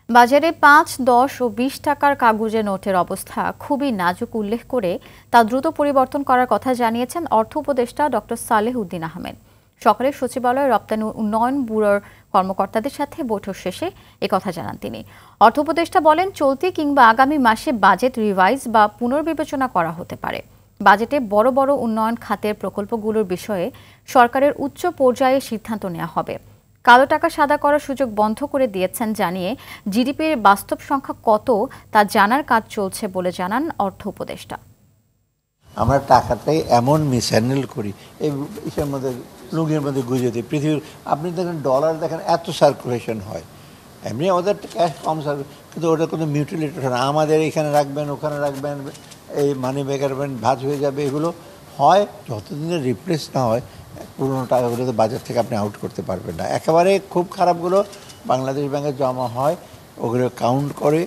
বাজারে ৫, ১০ ও ২০ টাকার কাগুজে নোটের অবস্থা খুবই নাজুক উল্লেখ করে তা দ্রুত পরিবর্তন করার কথা জানিয়েছেন অর্থ উপদেষ্টা ডক্টর সালেহ উদ্দিন আহমেদ। সকালে সচিবালয়ে রপ্তানি উন্নয়ন ব্যুরোর কর্মকর্তাদের সাথে বৈঠক শেষে একথা জানান তিনি। অর্থ উপদেষ্টা বলেন, চলতি কিংবা আগামী মাসে বাজেট রিভাইজ বা পুনর্বিবেচনা করা হতে পারে। বাজেটে বড় বড় উন্নয়ন খাতের প্রকল্পগুলোর বিষয়ে সরকারের উচ্চ পর্যায়ে সিদ্ধান্ত নেওয়া হবে। কালো টাকা সাদা করার সুযোগ বন্ধ করে দিয়েছেন জানিয়ে জিডিপির বাস্তব সংখ্যা কত তা জানার কাজ চলছে বলে জানান অর্থ উপদেষ্টা। আমরা টাকাটাই এমন মিসহ্যান্ডেল করি, এই ইসের মধ্যে লুঙ্গির মধ্যে গুঁজে দিই। পৃথিবীর আপনি দেখেন ডলার দেখেন এত সার্কুলেশন হয়, এমনি আমাদের ক্যাশ কম কিন্তু ওটা কোনো মিউটিলেটেড হয় না। আমাদের এখানে রাখবেন, ওখানে রাখবেন, এই মানি ব্যাগ রাখবেন, ভাঁজ হয়ে যাবে। এগুলো হয় যতদিনে রিপ্লেস না হয় পুরোনো টাকাগুলো তো বাজার থেকে আপনি আউট করতে পারবেন না। একেবারে খুব খারাপগুলো বাংলাদেশ ব্যাংকে জমা হয়, ওগুলো কাউন্ট করে